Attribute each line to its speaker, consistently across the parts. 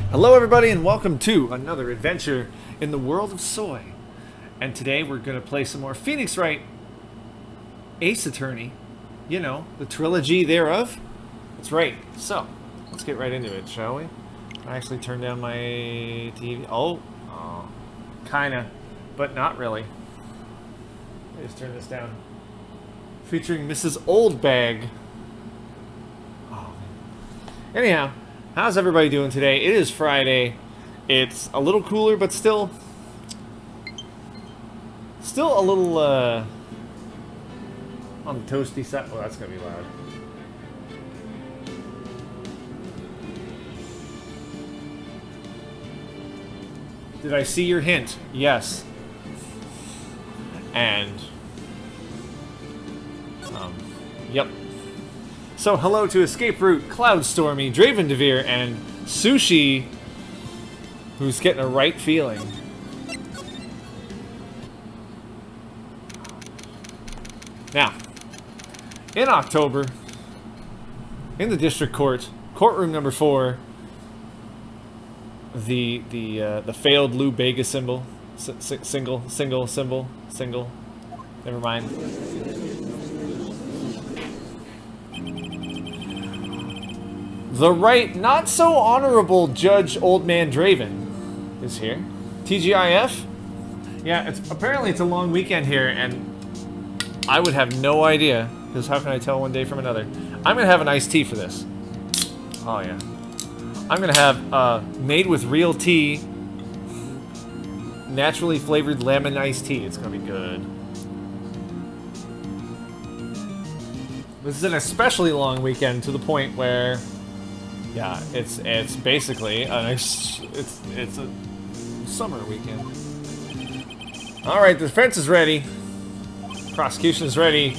Speaker 1: Hello everybody and welcome to another adventure in the world of Soy. And today we're going to play some more Phoenix Wright Ace Attorney. You know, the trilogy thereof. That's right. So, let's get right into it, shall we? I actually turned down my TV. Oh, kinda, but not really. I just turned this down. Featuring Mrs. Oldbag. Oh, man. Anyhow. How's everybody doing today? It is Friday. It's a little cooler, but still a little on the toasty side. Oh, that's gonna be loud. Did I see your hint? Yes. And yep. So, hello to Escape Route, Cloudstormy, Dravendevere, and Sushi, who's getting a right feeling. Now, in October, in the District Court, courtroom number 4, the failed Lou Bega symbol, single, never mind. The right, not so honorable Judge Old Man Draven is here. TGIF? Yeah, apparently it's a long weekend here, and I would have no idea, because how can I tell one day from another? I'm going to have an iced tea for this. Oh, yeah. I'm going to have made with real tea, naturally flavored lemon iced tea. It's going to be good. This is an especially long weekend to the point where... yeah, it's basically it's a summer weekend. All right, the defense is ready. Prosecution is ready.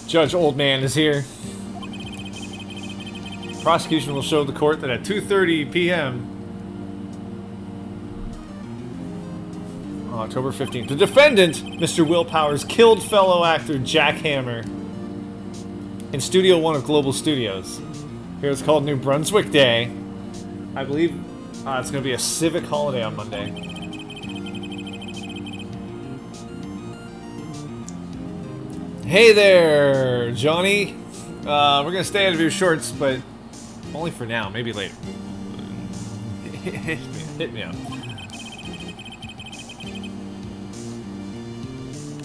Speaker 1: Judge Old Man is here. Prosecution will show the court that at 2:30 p.m. on October 15th, the defendant, Mr. Will Powers, killed fellow actor Jack Hammer in Studio 1 of Global Studios. Here it's called New Brunswick Day. I believe it's going to be a civic holiday on Monday. Hey there, Johnny. We're going to stay out of your shorts, but only for now. Maybe later. Hit me up.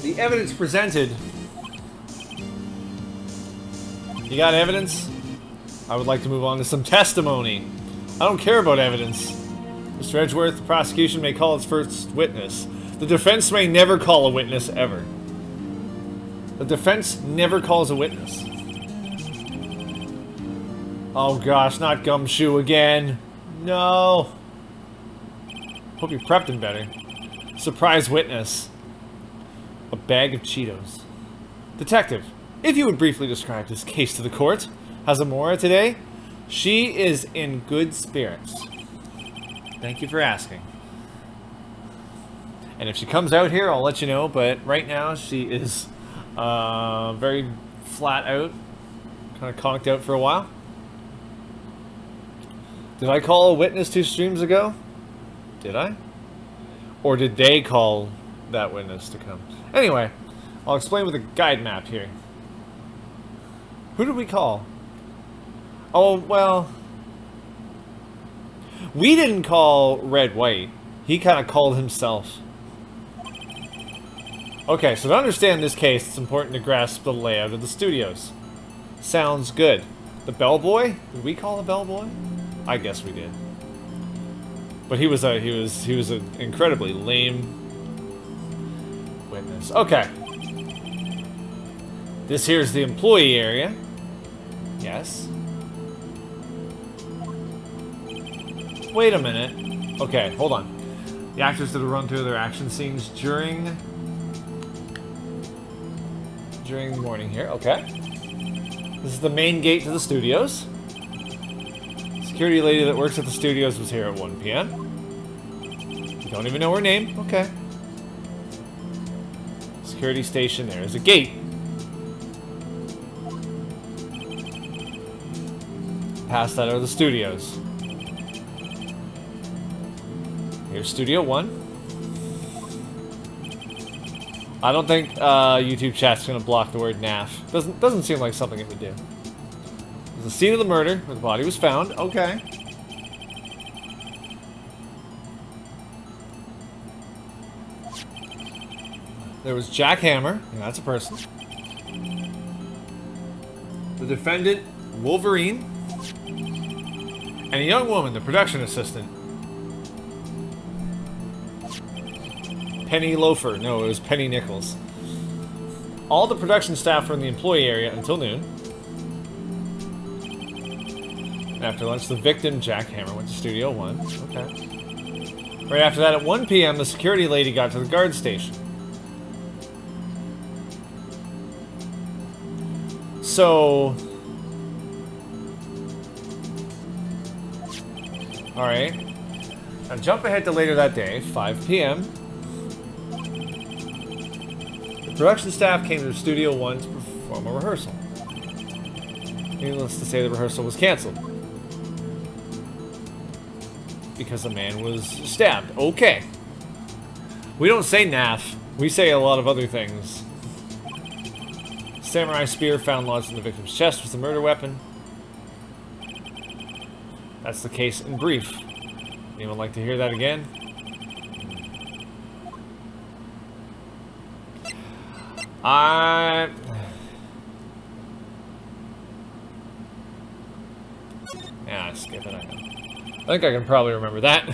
Speaker 1: The evidence presented. You got evidence? I would like to move on to some testimony. I don't care about evidence. Mr. Edgeworth, the prosecution may call its first witness. The defense may never call a witness, ever. The defense never calls a witness. Oh gosh, not Gumshoe again. No. Hope you prepped him better. Surprise witness. A bag of Cheetos. Detective, if you would briefly describe this case to the court. How's Amora today? She is in good spirits. Thank you for asking. And if she comes out here, I'll let you know, but right now she is very flat out, kind of conked out for a while. Did I call a witness 2 streams ago? Did I? Or did they call that witness to come? Anyway, I'll explain with a guide map here. Who did we call? Oh, well, we didn't call Red White. He kind of called himself. Okay, so to understand this case, it's important to grasp the layout of the studios. Sounds good. The bellboy? Did we call a bellboy? I guess we did. But he was an incredibly lame witness. Okay. This here's the employee area. Yes. Wait a minute. Okay, hold on. The actors did a run through their action scenes during the morning here. Okay. This is the main gate to the studios. Security lady that works at the studios was here at 1 p.m. You don't even know her name. Okay. Security station, there is a gate. Past that are the studios. Here's Studio 1. I don't think YouTube chat's gonna block the word NAF. Doesn't seem like something it would do. There's the scene of the murder where the body was found. Okay. There was Jack Hammer. Yeah, that's a person. The defendant, Wolverine. And a young woman, the production assistant. Penny Loafer. No, it was Penny Nichols. All the production staff were in the employee area until noon. After lunch, the victim, Jack Hammer, went to Studio 1. Okay. Right after that, at 1 p.m., the security lady got to the guard station. So... Alright. Now jump ahead to later that day, 5 p.m. The production staff came to Studio 1 to perform a rehearsal. Needless to say, the rehearsal was canceled. Because a man was stabbed. Okay. We don't say NAF. We say a lot of other things. Samurai spear found lodged in the victim's chest was the murder weapon. That's the case in brief. Anyone like to hear that again? Yeah, skip it, I know. I think I can probably remember that.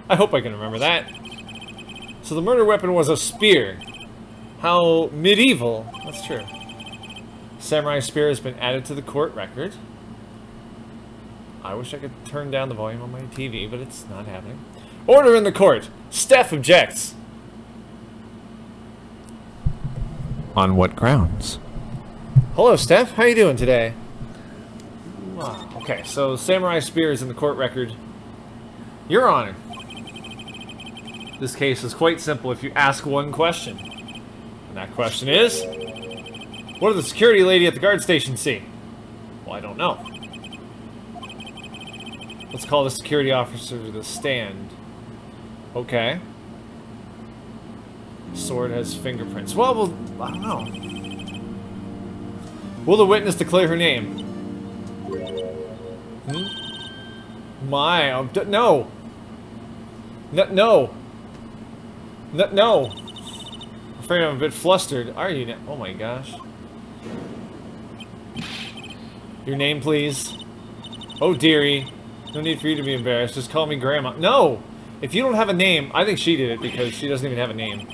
Speaker 1: I hope I can remember that. So the murder weapon was a spear. How medieval. That's true. Samurai spear has been added to the court record. I wish I could turn down the volume on my TV, but it's not happening. Order in the court. Steph objects. On what grounds? Hello, Steph. How you doing today? Wow. Okay, so Samurai Spear is in the court record. Your Honor. This case is quite simple if you ask one question. And that question is... What did the security lady at the guard station see? Well, I don't know. Let's call the security officer to the stand. Okay. Sword has fingerprints. Well, I don't know. Will the witness declare her name? My, no. No. I'm afraid I'm a bit flustered. Are you now? Oh my gosh. Your name, please. Oh, dearie. No need for you to be embarrassed. Just call me Grandma. No! If you don't have a name, I think she did it because she doesn't even have a name.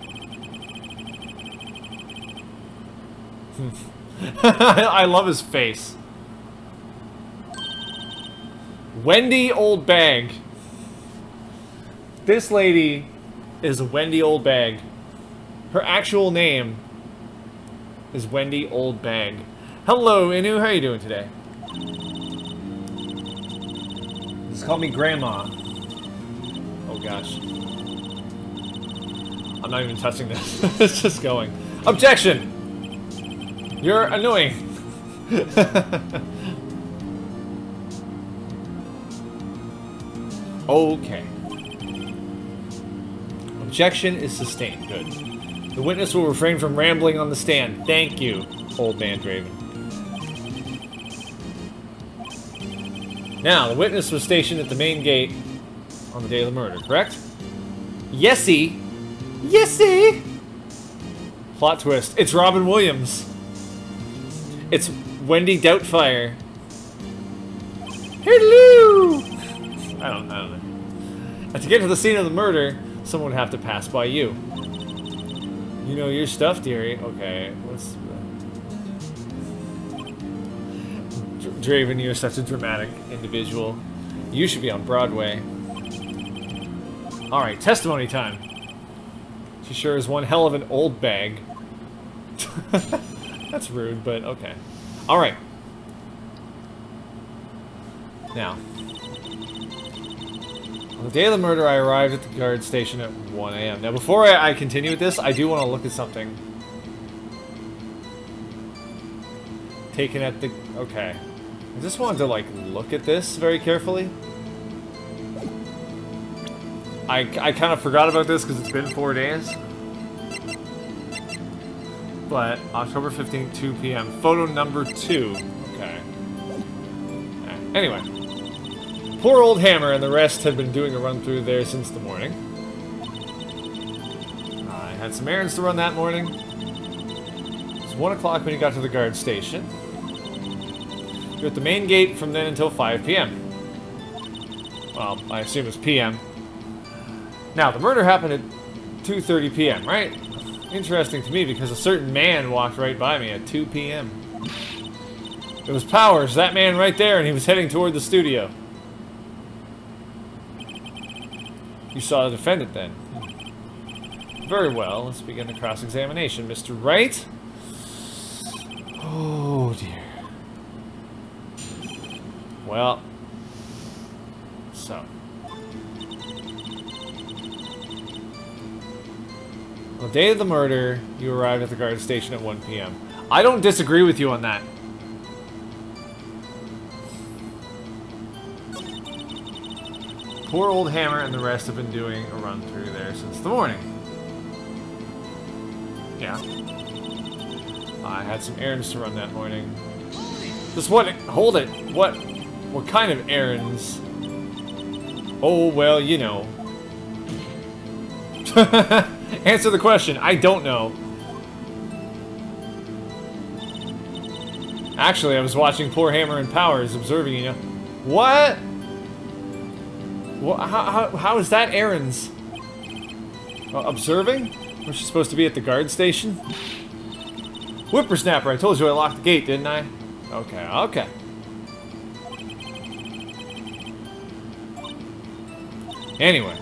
Speaker 1: I love his face. Wendy Old Bag. This lady is Wendy Old Bag. Her actual name is Wendy Old Bag. Hello, Inu. How are you doing today? Just call me Grandma. Oh gosh. I'm not even touching this. It's just going. Objection! You're annoying. Okay. Objection is sustained. Good. The witness will refrain from rambling on the stand. Thank you, Old Man Draven. Now, the witness was stationed at the main gate on the day of the murder, correct? Yesy. Yesy! Plot twist. It's Robin Williams. It's Wendy Doubtfire. Hello! I don't know. And to get to the scene of the murder, someone would have to pass by you. You know your stuff, dearie. Okay, what's... Draven, you're such a dramatic individual. You should be on Broadway. Alright, testimony time. She sure is one hell of an old bag. That's rude, but okay. Alright. Now. On the day of the murder, I arrived at the guard station at 1 a.m. Now, before I continue with this, I do want to look at something. Taken at the... Okay. I just wanted to, like, look at this very carefully. I kind of forgot about this because it's been 4 days. But, October 15th, 2 p.m. Photo number 2. Okay. Anyway. Poor old Hammer and the rest had been doing a run-through there since the morning. I had some errands to run that morning. It was 1 o'clock when he got to the guard station. You're at the main gate from then until 5 p.m. Well, I assume it's p.m. Now, the murder happened at 2:30 p.m., right? Interesting to me because a certain man walked right by me at 2 p.m. It was Powers, that man right there, and he was heading toward the studio. You saw the defendant then? Very well, let's begin the cross-examination. Mr. Wright? Oh, dear. Well, so. On the day of the murder, you arrived at the guard station at 1 p.m. I don't disagree with you on that. Poor old Hammer and the rest have been doing a run through there since the morning. Yeah. I had some errands to run that morning. Just what? Hold it. What kind of errands? Oh, well, you know. Answer the question. I don't know. Actually, I was watching poor Hammer and Powers, observing, you know. What? How is that errands? Observing? Was she supposed to be at the guard station? Whippersnapper, I told you I locked the gate, didn't I? Okay, okay. Anyway,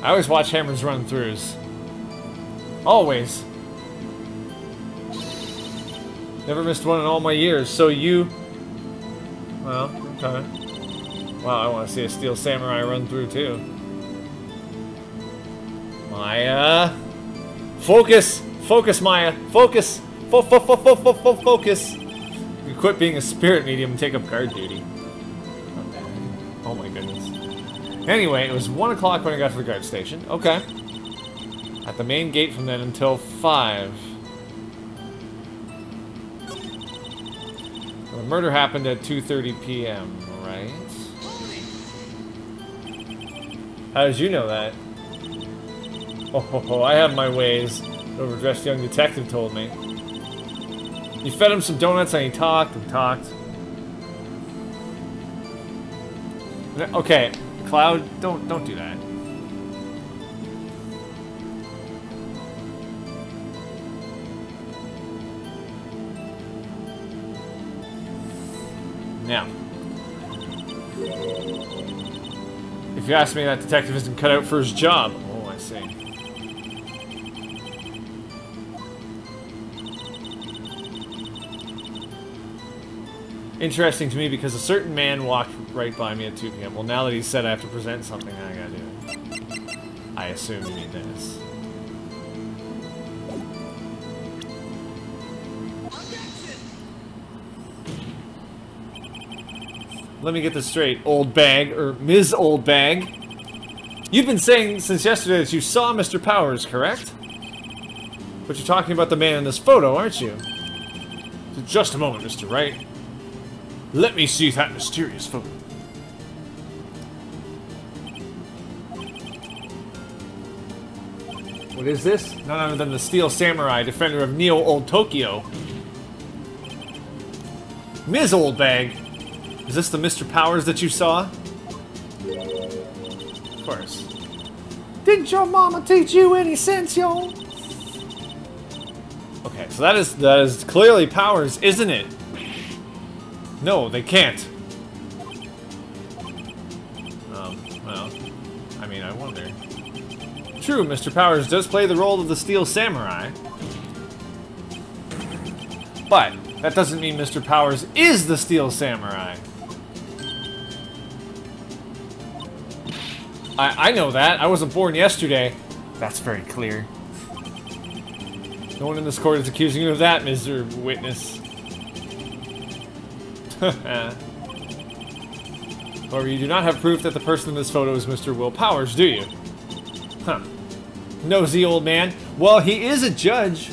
Speaker 1: I always watch Hammer's run-throughs. Always. Never missed one in all my years, so you... Well, okay. Wow, I want to see a Steel Samurai run through too. Maya! Focus! Focus, Maya! Focus! Focus! You quit being a spirit medium and take up guard duty. Oh my goodness. Anyway, it was 1 o'clock when I got to the guard station. Okay. At the main gate from then until 5. The murder happened at 2:30 p.m., right? How did you know that? Oh, I have my ways. The overdressed young detective told me. You fed him some donuts and he talked and talked. Okay, Cloud, don't do that. Now, if you ask me, that detective isn't cut out for his job. Oh, I see. Interesting to me because a certain man walked right by me at 2 p.m. Well, now that he's said I have to present something, I gotta do it. I assume you mean this. Let me get this straight, old bag, or Ms. Old Bag. You've been saying since yesterday that you saw Mr. Powers, correct? But you're talking about the man in this photo, aren't you? So just a moment, Mr. Wright. Let me see that mysterious photo. What is this? None other than the Steel Samurai, defender of Neo Old Tokyo. Ms. Old Bag. Is this the Mr. Powers that you saw? Of course. Didn't your mama teach you any sense, yo? Okay, so that is clearly Powers, isn't it? No, they can't. Well, I mean, I wonder. True, Mr. Powers does play the role of the Steel Samurai. But that doesn't mean Mr. Powers is the Steel Samurai. I know that. I wasn't born yesterday. That's very clear. No one in this court is accusing you of that, Mr. Witness. However, you do not have proof that the person in this photo is Mr. Will Powers, do you? Huh. Nosy old man. Well, he is a judge.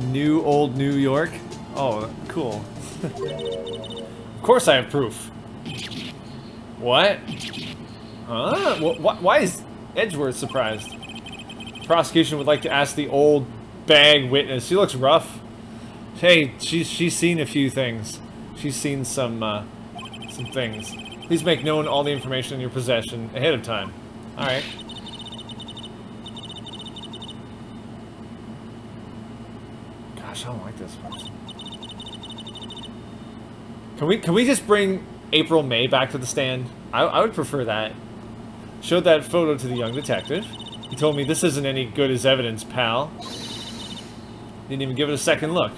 Speaker 1: New old New York. Oh, cool. Of course I have proof. What? Huh? Why is Edgeworth surprised? Prosecution would like to ask the old bag witness. She looks rough. Hey, she's seen a few things. She's seen some things. Please make known all the information in your possession ahead of time. All right. Gosh, I don't like this person. Can we just bring April May back to the stand? I would prefer that. Showed that photo to the young detective. He told me this isn't any good as evidence, pal. Didn't even give it a second look.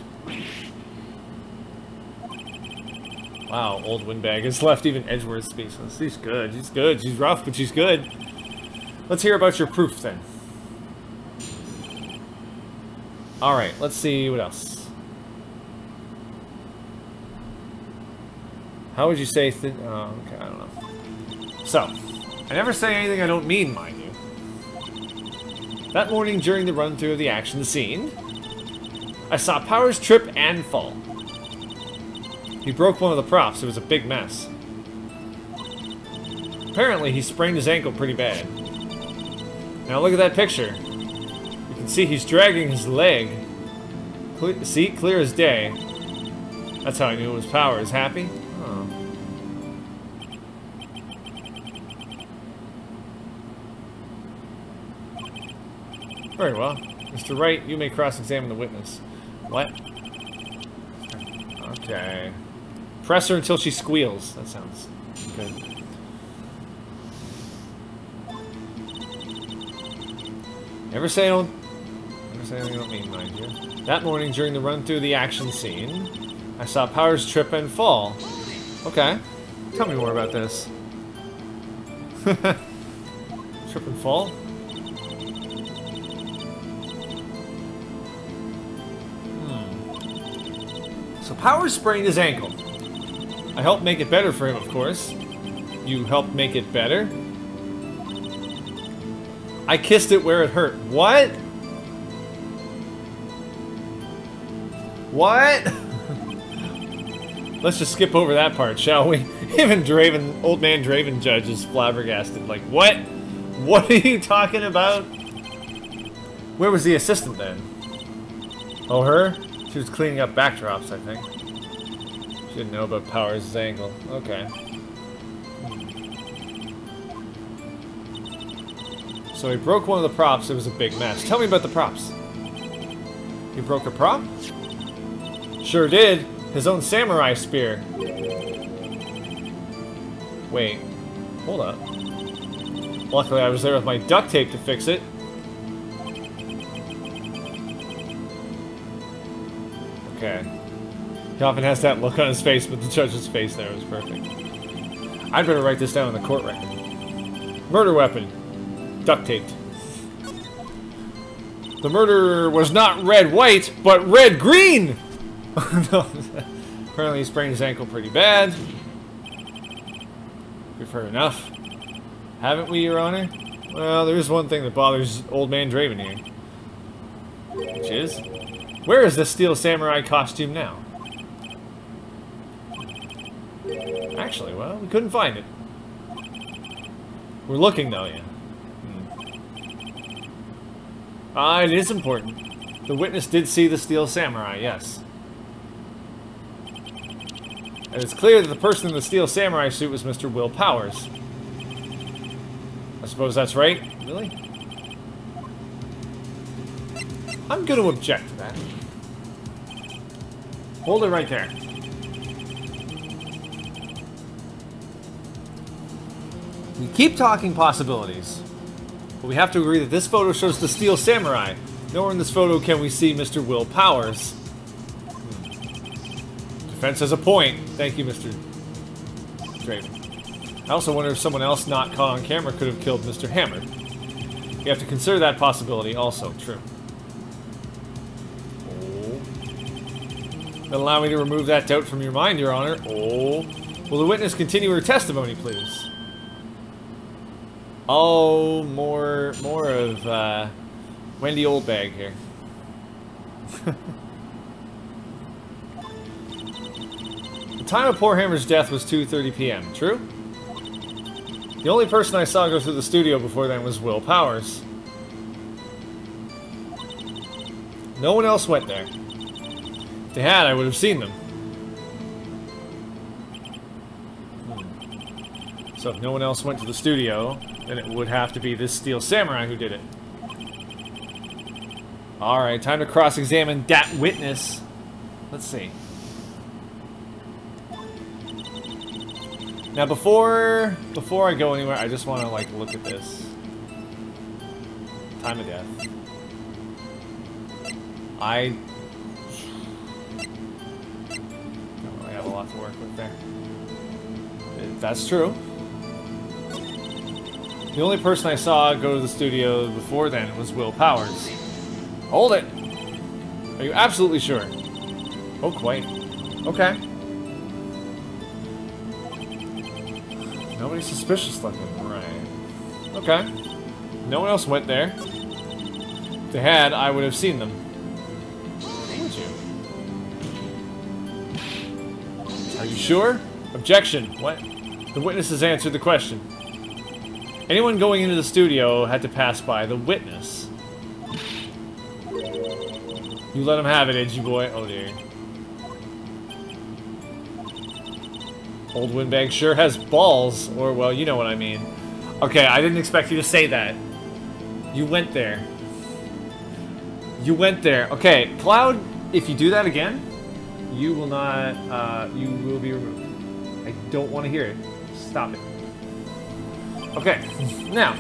Speaker 1: Wow, old windbag has left even Edgeworth speechless. She's good. She's good. She's rough, but she's good. Let's hear about your proof then. Alright, let's see what else. How would you say oh, okay, I don't know. So, I never say anything I don't mean, mind you. That morning during the run-through of the action scene, I saw Powers trip and fall. He broke one of the props. It was a big mess. Apparently, he sprained his ankle pretty bad. Now look at that picture. You can see he's dragging his leg. See? Clear as day. That's how I knew it was Powers. Happy? Oh. Very well. Mr. Wright, you may cross-examine the witness. What? Okay. Press her until she squeals. That sounds good. Never say anything I don't mean, mind you. That morning during the run through the action scene, I saw Powers trip and fall. Okay. Tell me more about this. Trip and fall? So Powers sprained his ankle. I helped make it better for him, of course. You helped make it better? I kissed it where it hurt. What? What? Let's just skip over that part, shall we? Even Draven, old man Draven Judge is flabbergasted. Like, what? What are you talking about? Where was the assistant then? Oh, her? She was cleaning up backdrops, I think. She didn't know about Powers' ankle. Okay. So he broke one of the props. It was a big mess. Tell me about the props. He broke a prop? Sure did. His own samurai spear. Wait. Hold up. Luckily, I was there with my duct tape to fix it. Okay. He often has that look on his face, but the judge's face there was perfect. I'd better write this down in the court record. Murder weapon. Duct taped. The murderer was not red-white, but red-green! No. Apparently he sprained his ankle pretty bad. We've heard enough. Haven't we, Your Honor? Well, there is one thing that bothers old man Draven here. Which is... where is the Steel Samurai costume now? Actually, well, we couldn't find it. We're looking, though, yeah. It is important. The witness did see the Steel Samurai, yes. And it's clear that the person in the Steel Samurai suit was Mr. Will Powers. I suppose that's right? Really? I'm going to object to that. Hold it right there. We keep talking possibilities. But we have to agree that this photo shows the Steel Samurai. Nowhere in this photo can we see Mr. Will Powers. Defense has a point. Thank you, Mr. Draven. I also wonder if someone else not caught on camera could have killed Mr. Hammer. You have to consider that possibility also. True. Oh. Then allow me to remove that doubt from your mind, Your Honor. Oh. Will the witness continue her testimony, please? Oh, more of, Wendy Oldbag here. The time of poor Hammer's death was 2:30 p.m. True? The only person I saw go through the studio before then was Will Powers. No one else went there. If they had, I would have seen them. So if no one else went to the studio, then it would have to be this Steel Samurai who did it. Alright, time to cross-examine that witness. Let's see. Now before I go anywhere, I just want to like look at this. Time of death. I don't really have a lot to work with there. That's true. The only person I saw go to the studio before then was Will Powers. Hold it! Are you absolutely sure? Oh, quite. Okay. Nobody suspicious looking, right? Okay. No one else went there. If they had, I would have seen them. Would you? Are you sure? Objection. What? The witness has answered the question. Anyone going into the studio had to pass by the witness. You let him have it, edgy boy. Oh dear. Old Windbag sure has balls. Or, well, you know what I mean. Okay, I didn't expect you to say that. You went there. You went there. Okay, Cloud, if you do that again, you will not, you will be removed. I don't want to hear it. Stop it. Okay, now,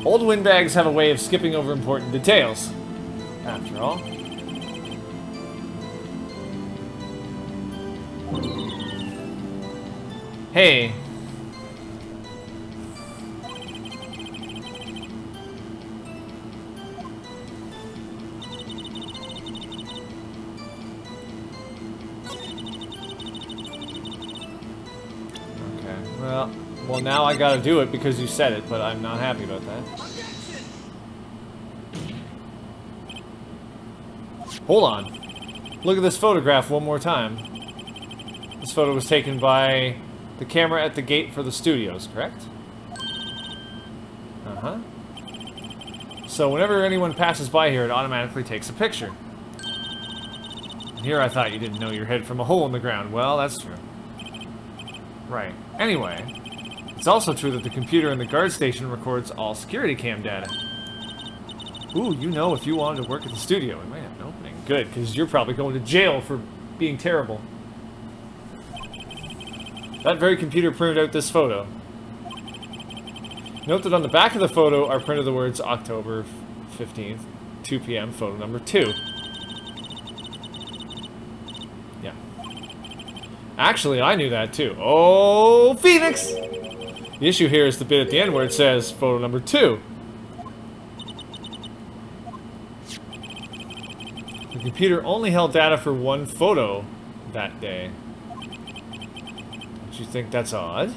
Speaker 1: old windbags have a way of skipping over important details. After all. Hey. Well, now I gotta do it because you said it, but I'm not happy about that. Hold on. Look at this photograph one more time. This photo was taken by the camera at the gate for the studios, correct? Uh-huh. So whenever anyone passes by here, it automatically takes a picture. Here I thought you didn't know your head from a hole in the ground. Well, that's true. Right. Anyway, it's also true that the computer in the guard station records all security cam data. Ooh, you know, if you wanted to work at the studio, it might have an opening. Good, because you're probably going to jail for being terrible. That very computer printed out this photo. Note that on the back of the photo are printed the words October 15th, 2 p.m., photo number 2. Yeah. Actually, I knew that too. Oh, Phoenix! The issue here is the bit at the end where it says photo number 2. The computer only held data for one photo that day. Don't you think that's odd?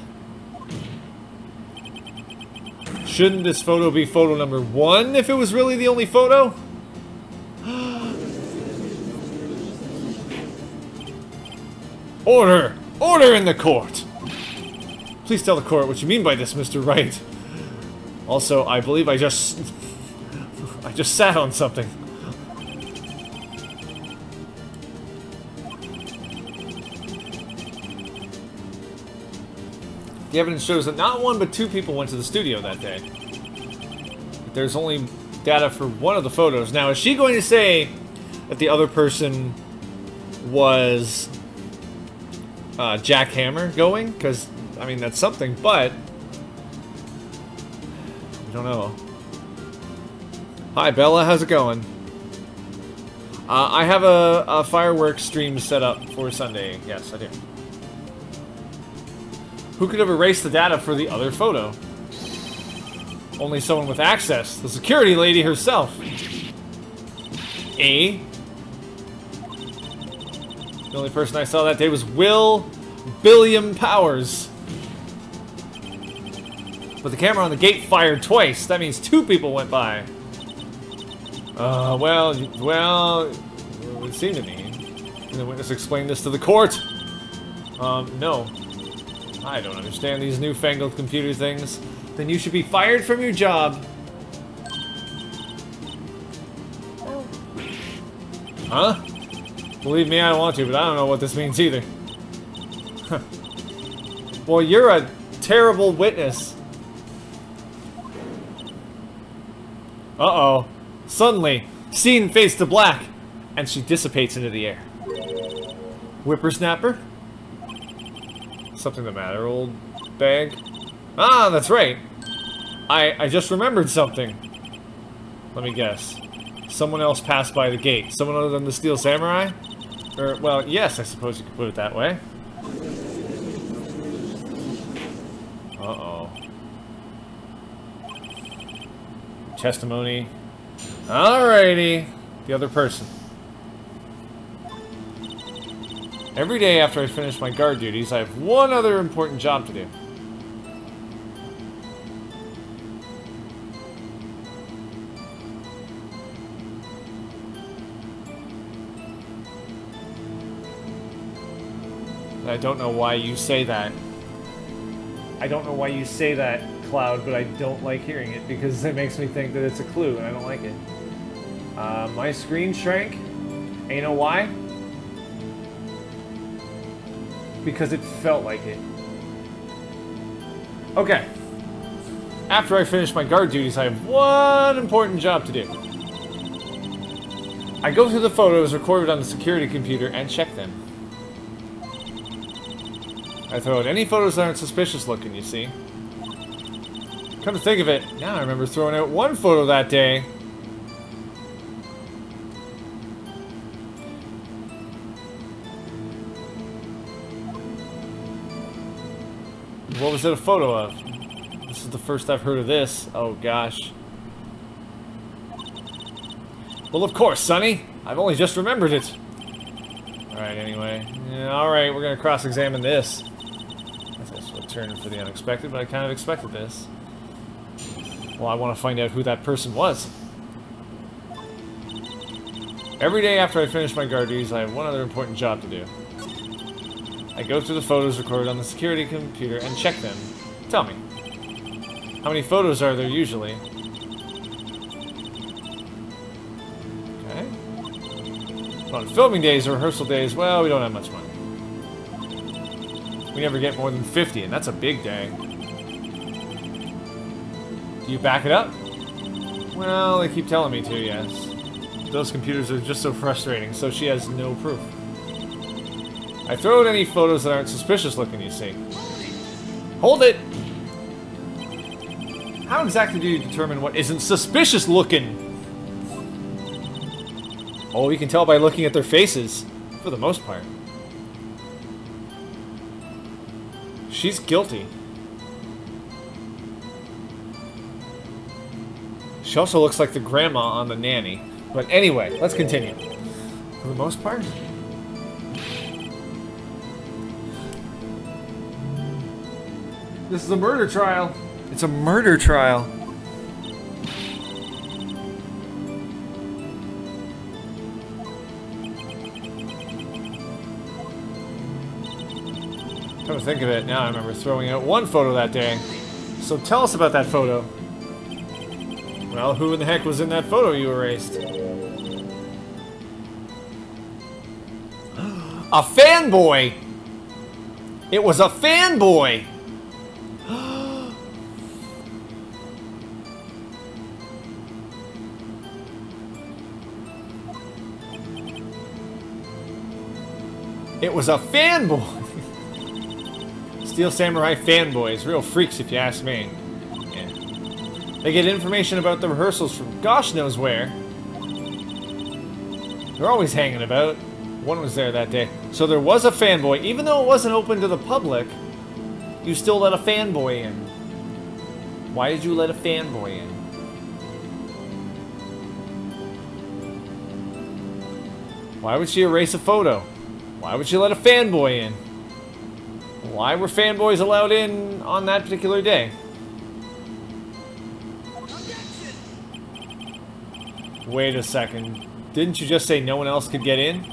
Speaker 1: Shouldn't this photo be photo number 1 if it was really the only photo? Order! Order in the court! Please tell the court what you mean by this, Mr. Wright. Also, I believe I just sat on something. The evidence shows that not 1 but 2 people went to the studio that day. But there's only data for one of the photos. Now, is she going to say that the other person was Jack Hammer going? Because, I mean, that's something, but we don't know. Hi, Bella. How's it going? I have a fireworks stream set up for Sunday. Yes, I do. Who could have erased the data for the other photo? Only someone with access. The security lady herself. The only person I saw that day was Billiam Powers. But the camera on the gate fired twice. That means 2 people went by. Well, it would seem to me. Can the witness explain this to the court? No. I don't understand these newfangled computer things. Then you should be fired from your job. Huh? Believe me, I don't want to, but I don't know what this means either. Well, you're a terrible witness. Uh-oh. Suddenly, scene fades to black, and she dissipates into the air. Whippersnapper? Something the matter, old bag? Ah, that's right. I just remembered something. Let me guess. Someone else passed by the gate. Someone other than the Steel Samurai? Or, well, yes, I suppose you could put it that way. Uh-oh. Testimony. Alrighty. The other person. Every day after I finish my guard duties, I have one other important job to do. I don't know why you say that. I don't know why you say that, Cloud, but I don't like hearing it because it makes me think that it's a clue, and I don't like it. My screen shrank, and you know why? Because it felt like it. Okay. After I finish my guard duties, I have one important job to do. I go through the photos recorded on the security computer and check them. I throw out any photos that aren't suspicious looking, you see. Come to think of it, now I remember throwing out one photo that day. What was it a photo of? This is the first I've heard of this. Oh gosh. Well, of course, Sonny. I've only just remembered it. Alright, anyway. Yeah, alright, we're gonna cross-examine this. That's a turn for the unexpected, but I kind of expected this. Well, I want to find out who that person was. Every day after I finish my guard duties, I have one other important job to do. I go through the photos recorded on the security computer and check them. Tell me, how many photos are there usually? Okay. Well, on filming days or rehearsal days, well, we don't have much money. We never get more than 50, and that's a big day. Do you back it up? Well, they keep telling me to, yes. Those computers are just so frustrating, so she has no proof. I throw out any photos that aren't suspicious looking, you see. Hold it! How exactly do you determine what isn't suspicious looking? Oh, you can tell by looking at their faces, for the most part. She's guilty. She also looks like the grandma on The Nanny. But anyway, let's continue. For the most part. This is a murder trial. It's a murder trial. Come to think of it, now I remember throwing out one photo that day. So tell us about that photo. Well, who in the heck was in that photo you erased? A fanboy! It was a fanboy! It was a fanboy! Steel Samurai fanboys, real freaks if you ask me. Yeah. They get information about the rehearsals from gosh knows where. They're always hanging about. One was there that day. So there was a fanboy. Even though it wasn't open to the public, you still let a fanboy in. Why did you let a fanboy in? Why would she erase a photo? Why would she let a fanboy in? Why were fanboys allowed in on that particular day? Wait a second. Didn't you just say no one else could get in?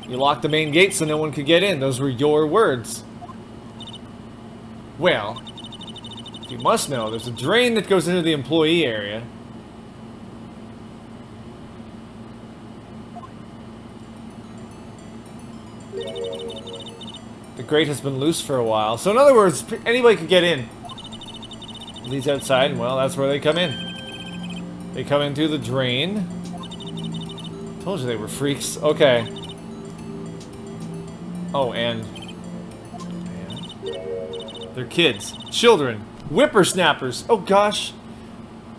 Speaker 1: You locked the main gate so no one could get in. Those were your words. Well, you must know, there's a drain that goes into the employee area. The grate has been loose for a while. So in other words, anybody could get in. These outside, and well, that's where they come in. They come in through the drain. Told you they were freaks. Okay. Oh, and they're kids. Children. Whippersnappers. Oh gosh.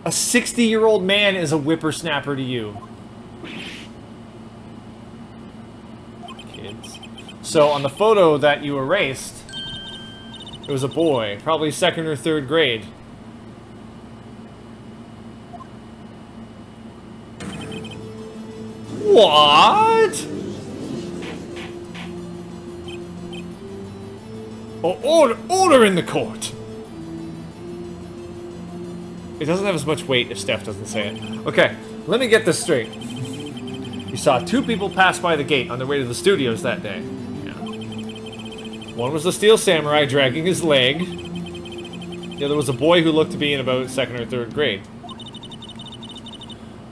Speaker 1: A 60-year-old man is a whippersnapper to you. Kids. So on the photo that you erased, it was a boy, probably 2nd or 3rd grade. What? Oh, order in the court. It doesn't have as much weight if Steph doesn't say it. Okay, let me get this straight. You saw 2 people pass by the gate on their way to the studios that day. Yeah. One was the Steel Samurai dragging his leg. The other was a boy who looked to be in about 2nd or 3rd grade.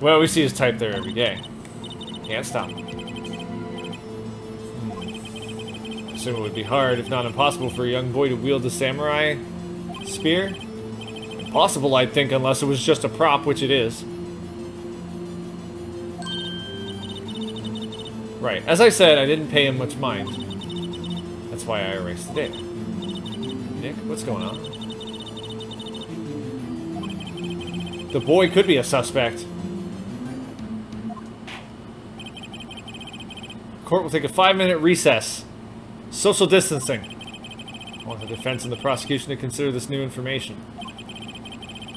Speaker 1: Well, we see his type there every day. Can't stop him. I assume it would be hard, if not impossible, for a young boy to wield the samurai spear. Impossible, I'd think, unless it was just a prop, which it is. Right. As I said, I didn't pay him much mind. That's why I erased the data. Nick, what's going on? The boy could be a suspect. Court will take a 5-minute recess. Social distancing. I want the defense and the prosecution to consider this new information.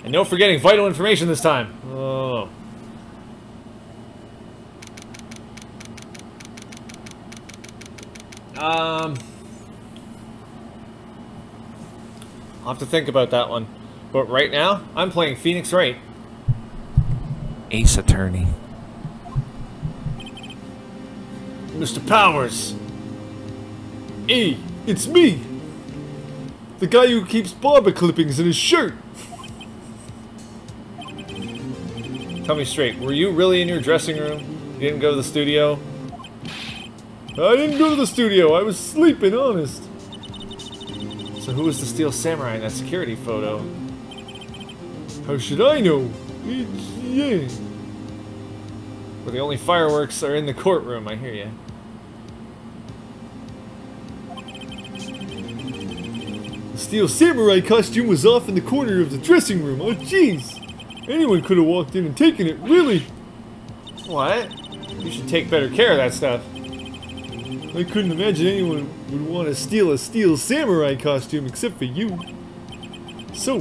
Speaker 1: And no forgetting vital information this time. Oh. I'll have to think about that one. But right now, I'm playing Phoenix Wright. Ace Attorney. Mr. Powers! Hey, it's me! The guy who keeps barber clippings in his shirt! Tell me straight, were you really in your dressing room? You didn't go to the studio? I didn't go to the studio, I was sleeping, honest. So who was the Steel Samurai in that security photo? How should I know? Yeah. Well, the only fireworks are in the courtroom, I hear you. The Steel Samurai costume was off in the corner of the dressing room. Oh, jeez. Anyone could have walked in and taken it, really. What? You should take better care of that stuff. I couldn't imagine anyone would want to steal a Steel Samurai costume except for you. So,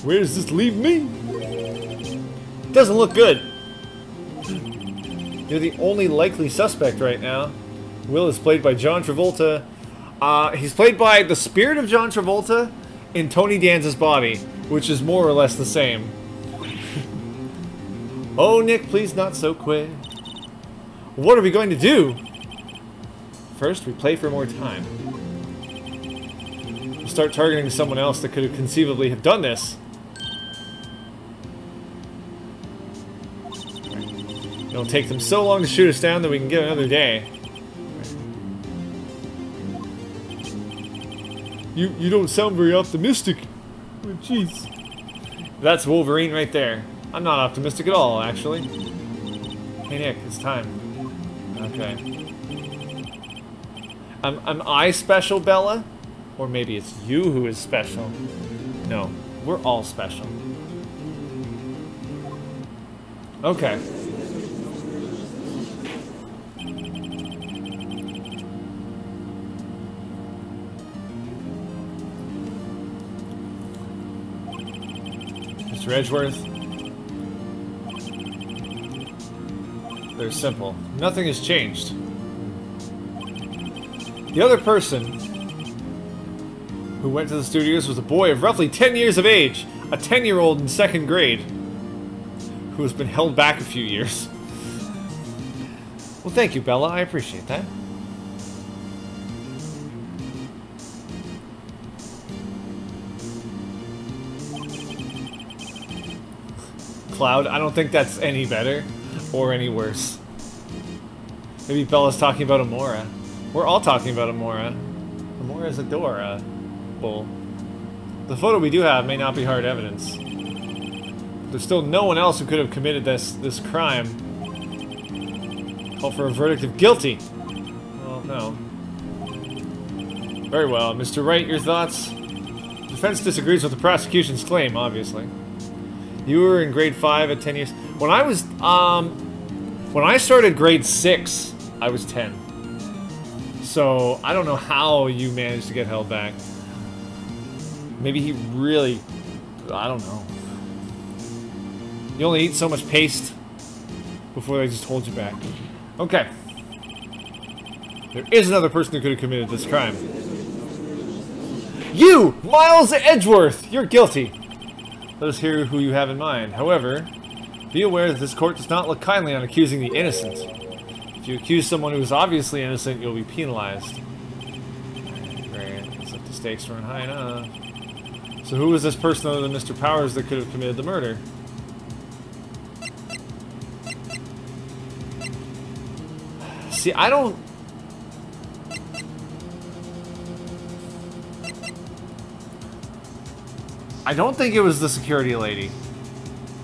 Speaker 1: where does this leave me? Doesn't look good. You're the only likely suspect right now. Will is played by John Travolta. He's played by the spirit of John Travolta in Tony Danza's body, which is more or less the same. Oh, Nick, please not so quick. What are we going to do? First, we play for more time. We'll start targeting someone else that could have conceivably have done this. It'll take them so long to shoot us down that we can get another day. You don't sound very optimistic. Oh, jeez. That's Wolverine right there. I'm not optimistic at all, actually. Hey Nick, it's time. Okay. Am I special, Bella? Or maybe it's you who is special. No, we're all special. Okay. Mr. Edgeworth. They're simple. Nothing has changed. The other person who went to the studios was a boy of roughly 10 years of age, a 10-year-old in 2nd grade, who has been held back a few years. Well, thank you, Bella. I appreciate that. Cloud, I don't think that's any better or any worse. Maybe Bella's talking about Amora. We're all talking about Amora. Amora's adorable. The photo we do have may not be hard evidence. There's still no one else who could have committed this crime. Call for a verdict of guilty. Well, no. Very well. Mr. Wright, your thoughts? The defense disagrees with the prosecution's claim, obviously. You were in grade 5 at 10 years. When I was, when I started grade 6, I was 10. So, I don't know how you managed to get held back. Maybe he really... I don't know. You only eat so much paste before they just hold you back. Okay. There is another person who could have committed this crime. You! Miles Edgeworth! You're guilty. Let us hear who you have in mind. However, be aware that this court does not look kindly on accusing the innocent. If you accuse someone who is obviously innocent, you'll be penalized. Great. Looks like the stakes run high enough. So who was this person other than Mr. Powers that could have committed the murder? See, I don't think it was the security lady.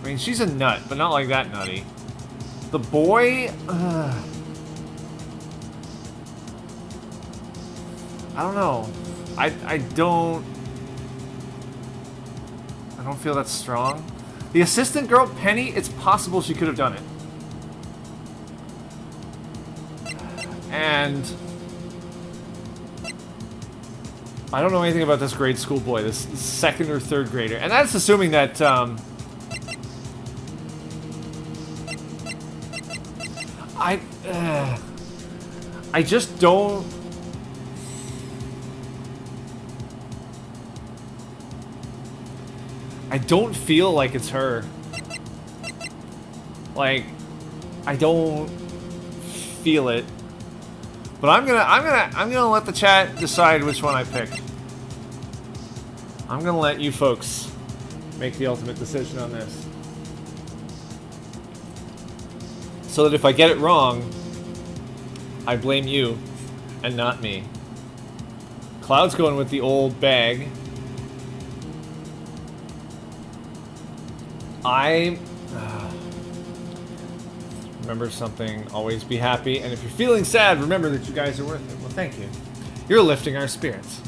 Speaker 1: I mean, she's a nut, but not like that nutty. The boy... I don't know. I don't feel that strong. The assistant girl, Penny, it's possible she could have done it. And I don't know anything about this grade school boy, this 2nd or 3rd grader. And that's assuming that, I just don't... I don't feel like it's her. Like, I don't feel it. But I'm gonna let the chat decide which one I pick. I'm gonna let you folks make the ultimate decision on this. So that if I get it wrong, I blame you and not me. Cloud's going with the old bag. Remember something, always be happy, and if you're feeling sad, remember that you guys are worth it. Well, thank you. You're lifting our spirits.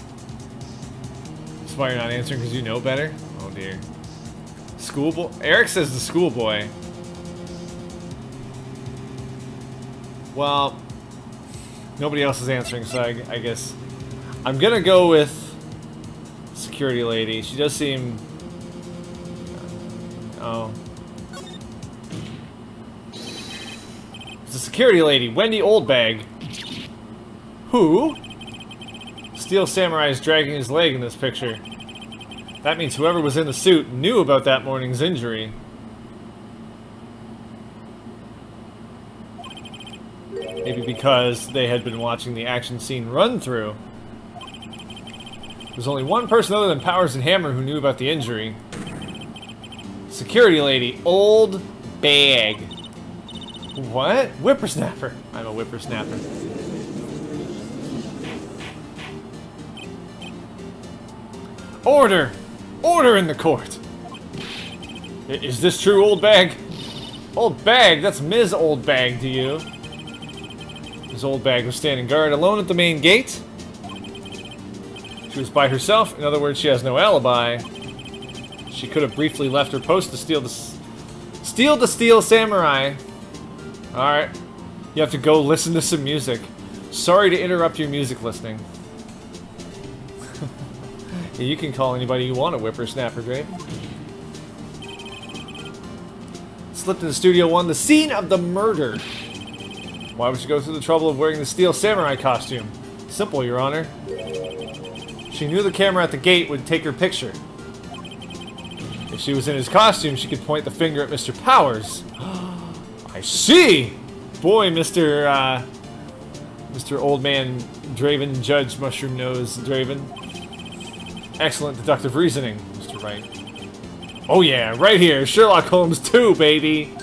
Speaker 1: That's why you're not answering, because you know better? Oh dear. Schoolboy? Eric says the schoolboy. Well, nobody else is answering, so I guess I'm gonna go with security lady. She does seem... Oh. It's a security lady, Wendy Oldbag. Who? Steel Samurai is dragging his leg in this picture. That means whoever was in the suit knew about that morning's injury. Maybe because they had been watching the action scene run through. There's only one person other than Powers and Hammer who knew about the injury. Security lady, old bag. What? Whippersnapper. I'm a whippersnapper. Order! Order in the court! Is this true, old bag? Old bag? That's Ms. Old Bag to you. Ms. Old Bag was standing guard alone at the main gate. She was by herself. In other words, she has no alibi. She could have briefly left her post to steal Steal the Steel Samurai. Alright. You have to go listen to some music. Sorry to interrupt your music listening. You can call anybody you want a whippersnapper, Dave. Slipped into Studio 1, the scene of the murder. Why would she go through the trouble of wearing the Steel Samurai costume? Simple, Your Honor. She knew the camera at the gate would take her picture. If she was in his costume, she could point the finger at Mr. Powers. I see! Boy, Mr. Old Man Draven, Judge Mushroom Nose Draven. Excellent deductive reasoning, Mr. Wright. Oh yeah, right here, Sherlock Holmes 2, baby!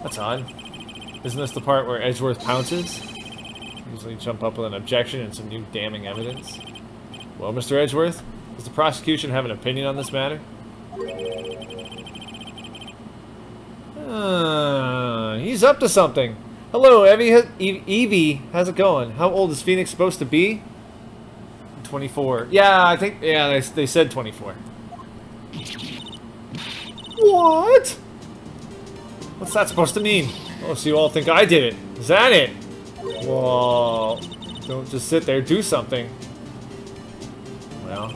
Speaker 1: That's odd. Isn't this the part where Edgeworth pounces? Usually jump up with an objection and some new damning evidence. Well, Mr. Edgeworth, does the prosecution have an opinion on this matter? He's up to something. Hello, Evie. How's it going? How old is Phoenix supposed to be? 24. Yeah, I think. Yeah, they said 24. What? What's that supposed to mean? Oh, so you all think I did it? Is that it? Well, don't just sit there. Do something. Well.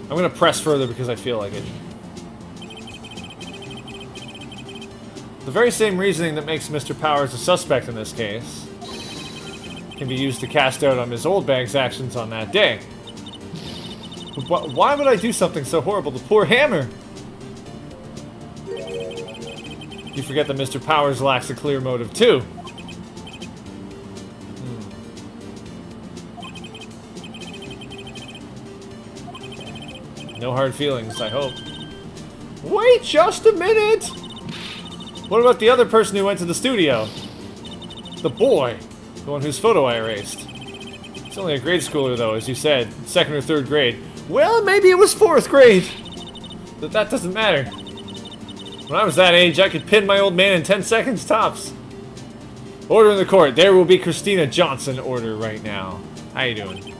Speaker 1: I'm gonna press further because I feel like it. The very same reasoning that makes Mr. Powers a suspect in this case can be used to cast doubt on Ms. Oldbag's actions on that day. But why would I do something so horrible to poor Hammer? You forget that Mr. Powers lacks a clear motive too. No hard feelings, I hope. Wait just a minute! What about the other person who went to the studio? The boy. The one whose photo I erased. It's only a grade schooler though, as you said. 2nd or 3rd grade. Well, maybe it was 4th grade. But that doesn't matter. When I was that age, I could pin my old man in 10 seconds tops. Order in the court. There will be Christina Johnson order right now. How you doing?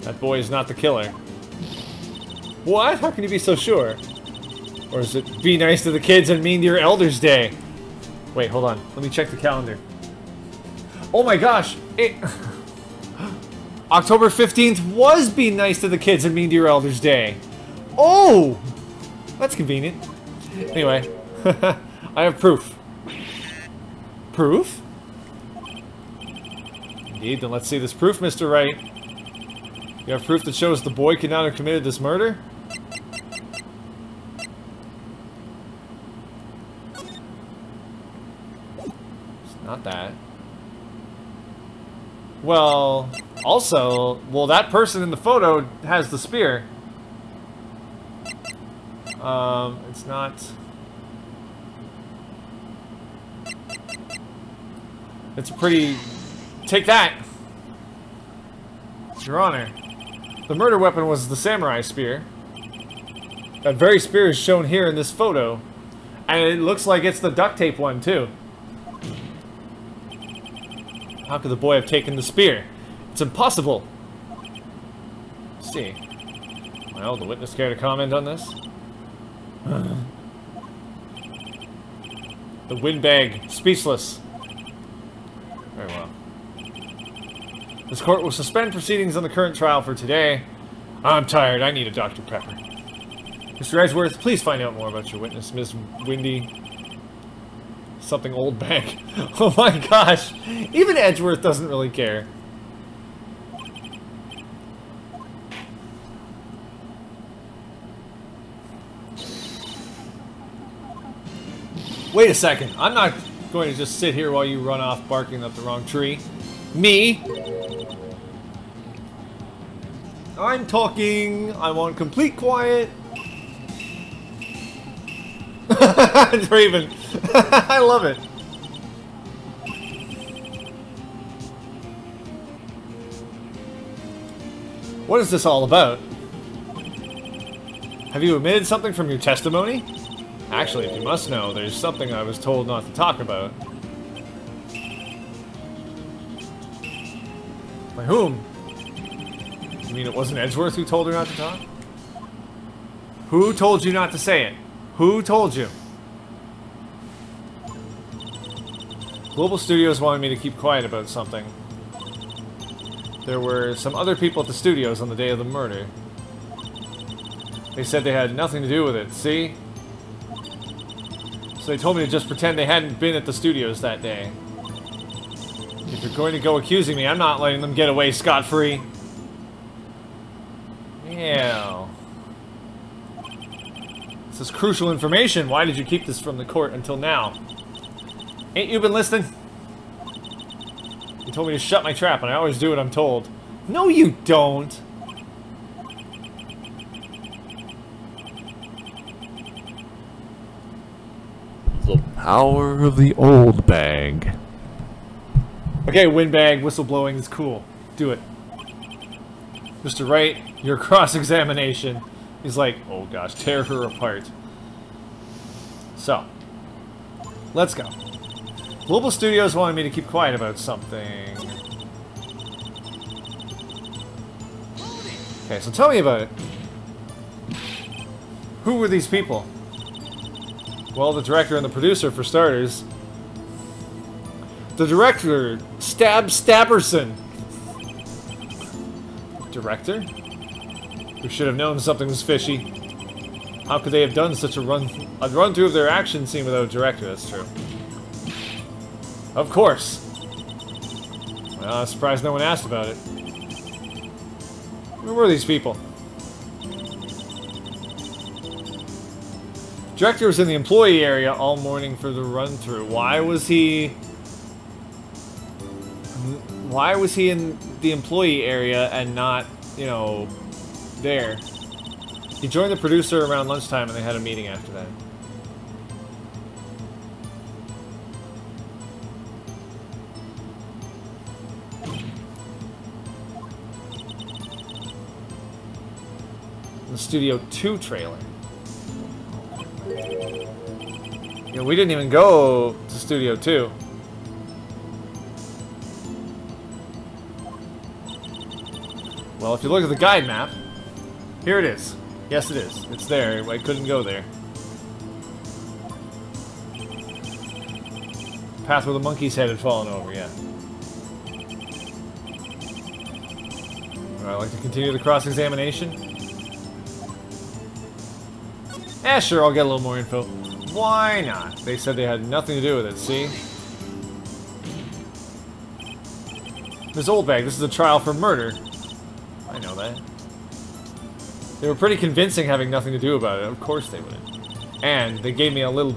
Speaker 1: That boy is not the killer. What? How can you be so sure? Or is it be nice to the kids and mean to your elders day? Wait, hold on. Let me check the calendar. Oh my gosh! October 15th was be nice to the kids and mean to your elders day. Oh! That's convenient. Anyway, I have proof. Proof? Indeed, then let's see this proof, Mr. Wright. You have proof that shows the boy could not have committed this murder? Not that. Well, also, well, that person in the photo has the spear. It's not... It's a pretty... Take that! Your Honor. The murder weapon was the samurai spear. That very spear is shown here in this photo. And it looks like it's the duct tape one, too. How could the boy have taken the spear? It's impossible! Let's see. Well, the witness care to comment on this? The windbag, speechless. Very well. This court will suspend proceedings on the current trial for today. I'm tired. I need a Dr. Pepper. Mr. Edgeworth, please find out more about your witness, Miss Windy. Something old bag. Oh my gosh. Even Edgeworth doesn't really care. Wait a second. I'm not going to just sit here while you run off barking up the wrong tree. Me? I'm talking. I want complete quiet. Draven. I love it. What is this all about? Have you omitted something from your testimony? Actually, if you must know, there's something I was told not to talk about. By whom? You mean it wasn't Edgeworth who told her not to talk? Who told you not to say it? Who told you? Global Studios wanted me to keep quiet about something. There were some other people at the studios on the day of the murder. They said they had nothing to do with it, see? So they told me to just pretend they hadn't been at the studios that day. If you're going to go accusing me, I'm not letting them get away scot-free. Yeah. This is crucial information. Why did you keep this from the court until now? Ain't you been listening? You told me to shut my trap, and I always do what I'm told. No, you don't!
Speaker 2: The power of the old bag.
Speaker 1: Okay, windbag, whistleblowing is cool. Do it. Mr. Wright, your cross-examination. He's like, oh gosh, tear her apart. So, let's go. Global Studios wanted me to keep quiet about something. Okay, so tell me about it. Who were these people? Well, the director and the producer, for starters. The director, Stabberson. Director? Who should have known something was fishy. How could they have done such a run-through of their action scene without a director? That's true. Of course. Well, I'm surprised no one asked about it. Who were these people? Director was in the employee area all morning for the run-through. Why was he in the employee area and not, you know, there? He joined the producer around lunchtime and they had a meeting after that. The Studio 2 trailer. You know, we didn't even go to Studio 2. Well, if you look at the guide map, here it is. Yes, it is. It's there. I couldn't go there. Path where the monkey's head had fallen over, yeah. Would I like to continue the cross-examination? Sure, I'll get a little more info. Why not? They said they had nothing to do with it, see? This old bag, this is a trial for murder. I know that. They were pretty convincing having nothing to do about it. Of course they wouldn't. And they gave me a little